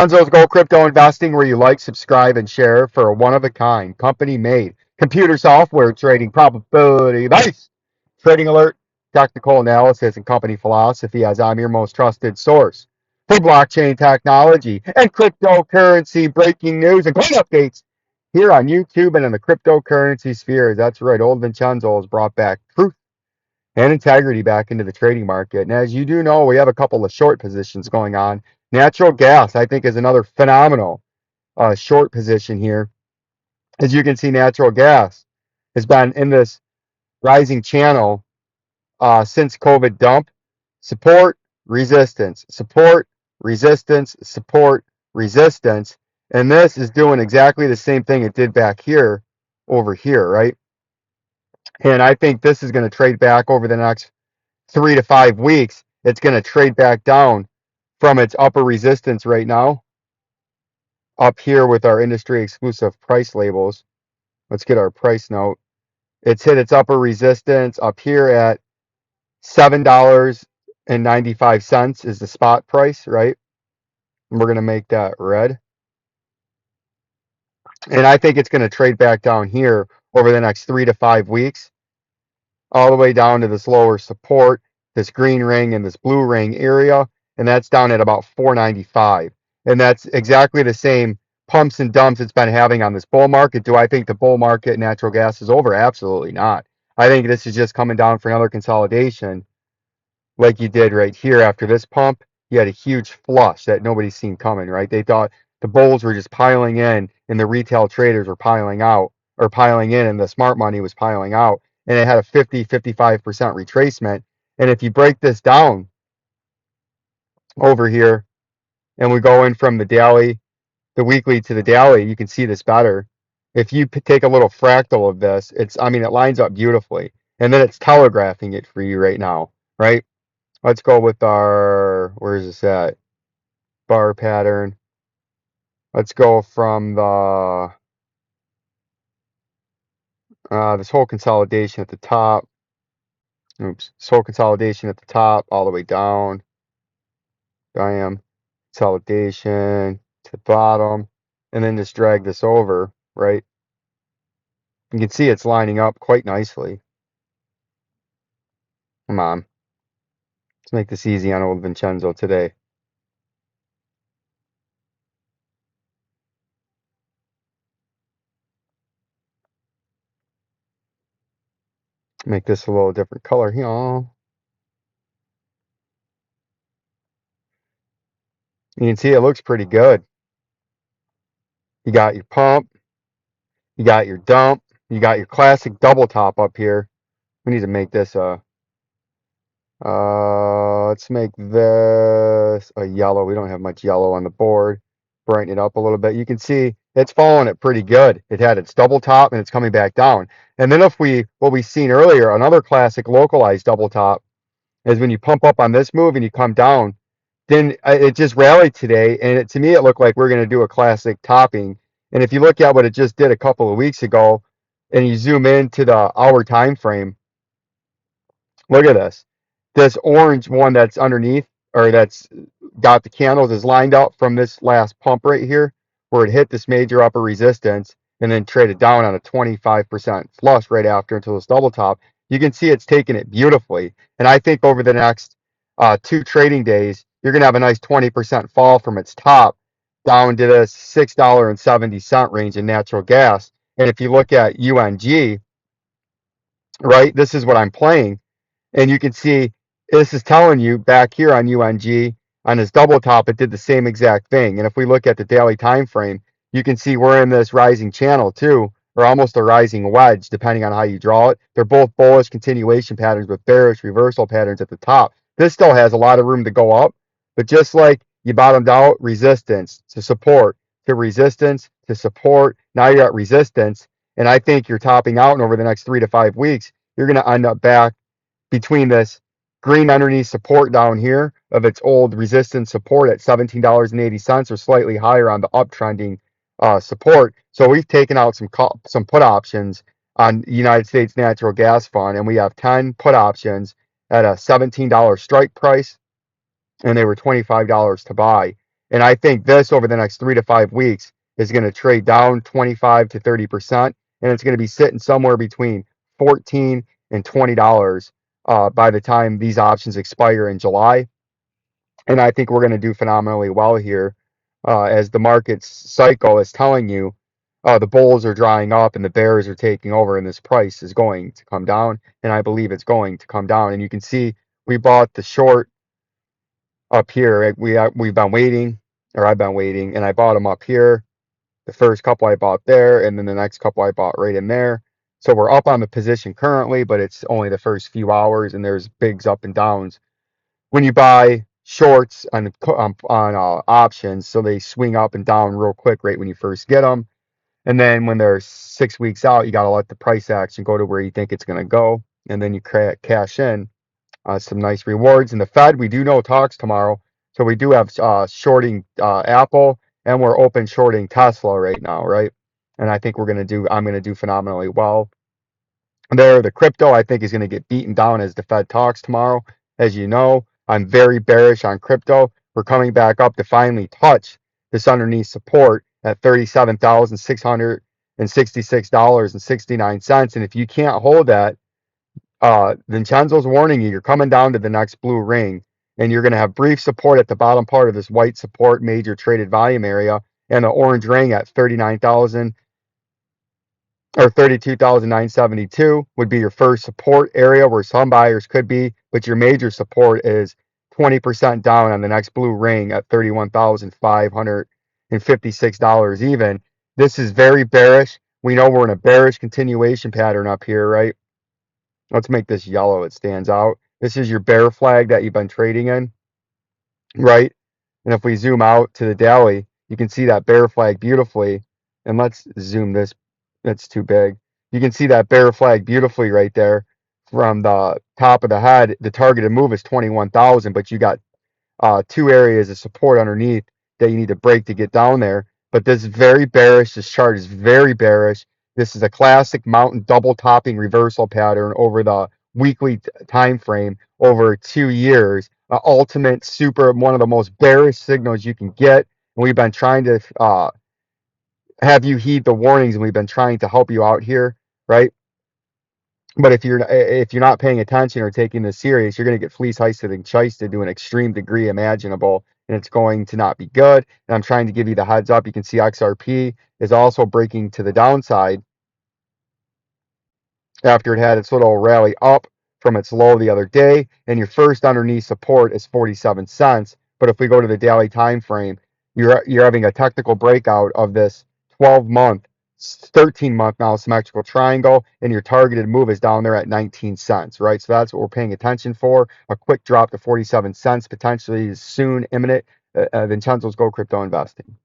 Vincenzo's Gold Crypto Investing, where you like, subscribe, and share for a one-of-a-kind, company-made computer software trading probability-based trading alert, technical analysis, and company philosophy, as I'm your most trusted source for blockchain technology and cryptocurrency breaking news and coin updates here on YouTube and in the cryptocurrency sphere. That's right, old Vincenzo has brought back truth and integrity back into the trading market. And as you do know, we have a couple of short positions going on. Natural gas, I think, is another phenomenal short position here. As you can see, natural gas has been in this rising channel since COVID dump. Support, resistance, support, resistance, support, resistance. And this is doing exactly the same thing it did back here over here, right? And I think this is going to trade back over the next 3 to 5 weeks. It's going to trade back down from its upper resistance right now up here with our industry exclusive price labels. Let's get our price note. It's hit its upper resistance up here at $7.95 is the spot price, right? And we're going to make that red. And I think it's going to trade back down here over the next 3 to 5 weeks, all the way down to this lower support, this green ring and this blue ring area. And that's down at about 495. And that's exactly the same pumps and dumps it's been having on this bull market. Do I think the bull market natural gas is over? Absolutely not. I think this is just coming down for another consolidation like you did right here after this pump. You had a huge flush that nobody's seen coming, right? They thought the bulls were just piling in and the retail traders were piling out or piling in and the smart money was piling out. And it had a 50-55% retracement. And if you break this down over here and we go in from the daily, the weekly to the daily, you can see this better. If you take a little fractal of this, it lines up beautifully. And then it's telegraphing it for you right now, right? Let's go with our, where is this at? Bar pattern. Let's go from the, this whole consolidation at the top. Oops, this whole consolidation at the top, all the way down. Bam. Consolidation to the bottom. And then just drag this over, right? You can see it's lining up quite nicely. Come on. Let's make this easy on old Vincenzo today. Make this a little different color here. You can see it looks pretty good. You got your pump, you got your dump, you got your classic double top up here. We need to make this let's make this a yellow. We don't have much yellow on the board. Brighten it up a little bit. You can see it's following it pretty good. It had its double top and it's coming back down. And then what we seen earlier, another classic localized double top is when you pump up on this move and you come down, then it just rallied today. And to me, it looked like we're going to do a classic topping. And if you look at what it just did a couple of weeks ago and you zoom into the hour time frame, look at this. This orange one that's underneath or that's got the candles is lined up from this last pump right here where it hit this major upper resistance and then traded down on a 25% flush right after until this double top. You can see it's taking it beautifully. And I think over the next 2 trading days, you're going to have a nice 20% fall from its top. down to this $6.70 range in natural gas. And if you look at UNG, right, this is what I'm playing. And you can see this is telling you back here on UNG on this double top, it did the same exact thing. And if we look at the daily time frame, you can see we're in this rising channel too, or almost a rising wedge, depending on how you draw it. They're both bullish continuation patterns with bearish reversal patterns at the top. This still has a lot of room to go up, but just like you bottomed out, resistance to support to resistance to support, now you're at resistance. And I think you're topping out, and over the next 3 to 5 weeks, you're going to end up back between this green underneath support down here of its old resistance support at $17.80 or slightly higher on the uptrending support. So we've taken out some put options on United States Natural Gas Fund, and we have 10 put options at a $17 strike price, and they were $25 to buy. And I think this over the next 3 to 5 weeks is going to trade down 25 to 30%, and it's going to be sitting somewhere between 14 and $20 by the time these options expire in July. And I think we're going to do phenomenally well here as the market cycle is telling you the bulls are drying up and the bears are taking over, and this price is going to come down. And I believe it's going to come down. And you can see we bought the short up here. Right? We've been waiting, or I've been waiting, and I bought them up here. The first couple I bought there, and then the next couple I bought right in there. So we're up on the position currently, but it's only the first few hours, and there's bigs up and downs when you buy shorts on options. So they swing up and down real quick right when you first get them, and then when they're 6 weeks out, you got to let the price action go to where you think it's going to go, and then you cash in some nice rewards. And the Fed, we do know talks tomorrow. So we do have shorting Apple, and we're open shorting Tesla right now, right? And I think I'm going to do phenomenally well there. The crypto, I think, is going to get beaten down as the Fed talks tomorrow. As you know, I'm very bearish on crypto. We're coming back up to finally touch this underneath support at $37,666.69. And if you can't hold that, Vincenzo's warning you, you're coming down to the next blue ring, and you're going to have brief support at the bottom part of this white support major traded volume area, and the orange ring at 39,000 or 32,972 would be your first support area where some buyers could be, but your major support is 20% down on the next blue ring at $31,556 even. This is very bearish. We know we're in a bearish continuation pattern up here, right? Let's make this yellow. It stands out. This is your bear flag that you've been trading in, right? And if we zoom out to the daily, you can see that bear flag beautifully. And let's zoom this. That's too big. You can see that bear flag beautifully right there from the top of the head. The targeted move is 21,000, but you got two areas of support underneath that you need to break to get down there. But this is very bearish. This chart is very bearish. This is a classic mountain double topping reversal pattern over the weekly time frame over 2 years. Ultimate super, one of the most bearish signals you can get. And we've been trying to have you heed the warnings, and we've been trying to help you out here, right? But if you're not paying attention or taking this serious, you're going to get fleece heisted and chased to an extreme degree imaginable, and it's going to not be good. And I'm trying to give you the heads up. You can see XRP is also breaking to the downside after it had its little rally up from its low the other day. And your first underneath support is 47 cents. But if we go to the daily time frame, you're having a technical breakout of this 12-month, 13-month now symmetrical triangle, and your targeted move is down there at 19 cents, right? So that's what we're paying attention for. A quick drop to 47 cents potentially is soon imminent. Vincenzo's Go Crypto Investing.